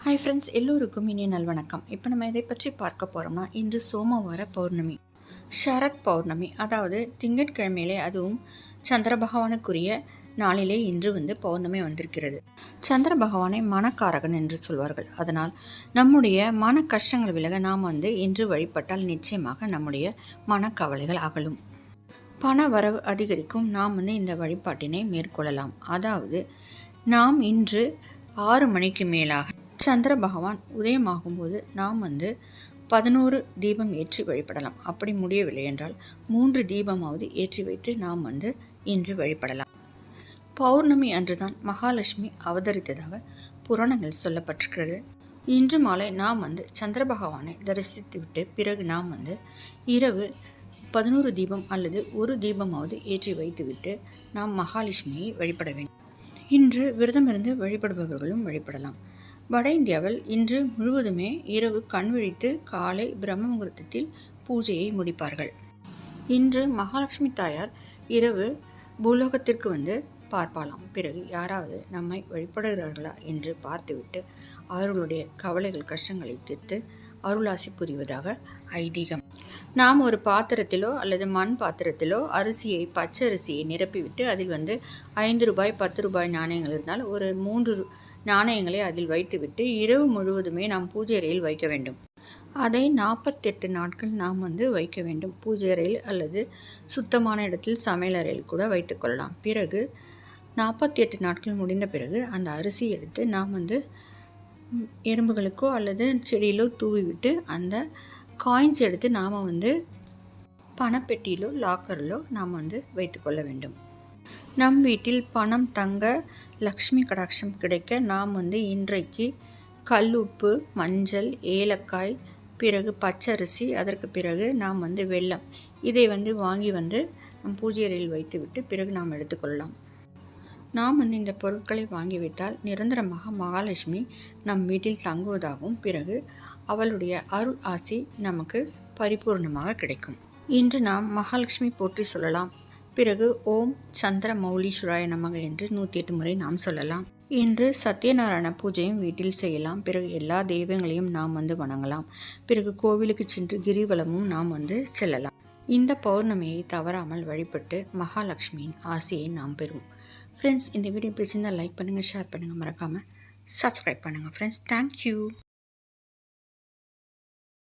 Hi friends, எல்லோருக்கும் இனிய நல்வணக்கம். இப்போ நம்ம இதை பற்றி பார்க்க போகிறோம்னா, இன்று சோமவார பௌர்ணமி, ஷரத் பௌர்ணமி. அதாவது திங்கட்கிழமையிலே, அதுவும் சந்திர பகவானுக்குரிய நாளிலே இன்று பௌர்ணமி வந்திருக்கிறது. சந்திர பகவானை மனக்காரகன் என்று சொல்வார்கள். அதனால் நம்முடைய மன கஷ்டங்கள் விலக நாம் இன்று வழிபட்டால் நிச்சயமாக நம்முடைய மனக்கவலைகள் அகலும், பண வரவு அதிகரிக்கும். நாம் இந்த வழிபாட்டினை மேற்கொள்ளலாம். அதாவது நாம் இன்று 6 மணிக்கு மேலாக சந்திர பகவான் உதயமாகும்போது நாம் 11 தீபம் ஏற்றி வழிபடலாம். அப்படி முடியவில்லை என்றால் 3 தீபமாவது ஏற்றி வைத்து நாம் இன்று வழிபடலாம். பௌர்ணமி அன்றுதான் மகாலட்சுமி அவதரித்ததாக புராணங்கள் சொல்லப்பட்டிருக்கிறது. இன்று மாலை நாம் சந்திர பகவானை தரிசித்துவிட்டு பிறகு நாம் இரவு 11 தீபம் அல்லது 1 தீபமாவது ஏற்றி வைத்துவிட்டு நாம் மகாலட்சுமியை வழிபட வேண்டும். இன்று விரதமிருந்து வழிபடுபவர்களும் வழிபடலாம். வட இந்தியாவில் இன்று முழுவதுமே இரவு கண் விழித்து காலை பிரம்ம முகூர்த்தத்தில் பூஜையை முடிப்பார்கள். இன்று மகாலட்சுமி தாயார் இரவு பூலோகத்திற்கு பார்ப்பாலாம். பிறகு யாராவது நம்மை வழிபடுகிறார்களா என்று பார்த்துவிட்டு அவர்களுடைய கவலைகள் கஷ்டங்களை தீர்த்து அருளாசி புரிவதாக ஐதீகம். நாம் ஒரு பாத்திரத்திலோ அல்லது மண் பாத்திரத்திலோ பச்சரிசியை நிரப்பிவிட்டு அதில் 5 ரூபாய் 10 ரூபாய் நாணயங்கள் இருந்தால் ஒரு 3 நாணயங்களை அதில் வைத்துவிட்டு இரவு முழுவதுமே நாம் பூஜை அறையில் வைக்க வேண்டும். அதை 48 நாட்கள் நாம் வைக்க வேண்டும். பூஜை அறையில் அல்லது சுத்தமான இடத்தில் சமையல் அறையில் கூட வைத்துக்கொள்ளலாம். பிறகு 48 நாட்கள் முடிந்த பிறகு அந்த அரிசி எடுத்து நாம் எறும்புகளுக்கோ அல்லது செடியிலோ தூவிவிட்டு அந்த காயின்ஸ் எடுத்து நாம் பணப்பெட்டியிலோ லாக்கரிலோ நாம் வைத்துக்கொள்ள வேண்டும். நம் வீட்டில் பணம் தங்க, லக்ஷ்மி கடாட்சம் கிடைக்க நாம் இன்றைக்கு கல்லுப்பு, மஞ்சள், ஏலக்காய், பிறகு பச்சரிசி, அதற்கு பிறகு நாம் வெல்லம், இதை வாங்கி நம் பூஜை அறையில் வைத்துவிட்டு பிறகு நாம் எடுத்துக்கொள்ளலாம். நாம் இந்த பொருட்களை வாங்கி வைத்தால் நிரந்தரமாக மகாலட்சுமி நம் வீட்டில் தங்குவதாகவும் பிறகு அவளுடைய அருள் ஆசி நமக்கு பரிபூர்ணமாக கிடைக்கும். இன்று நாம் மகாலட்சுமி போற்றி சொல்லலாம். பிறகு ஓம் சந்திர மௌலீஸ்வராய நமக என்று 108 முறை நாம் சொல்லலாம். இன்று சத்யநாராயண பூஜையும் வீட்டில் செய்யலாம். பிறகு எல்லா தெய்வங்களையும் நாம் வணங்கலாம். பிறகு கோவிலுக்கு சென்று கிரிவலமும் நாம் செல்லலாம். இந்த பௌர்ணமியை தவறாமல் வழிபட்டு மகாலட்சுமியின் ஆசையை நாம் பெறுவோம். ஃப்ரெண்ட்ஸ், இந்த வீடியோ பிடிச்சிருந்தால் லைக் பண்ணுங்கள், ஷேர் பண்ணுங்கள், மறக்காமல் சப்ஸ்கிரைப் பண்ணுங்கள். Friends, thank you.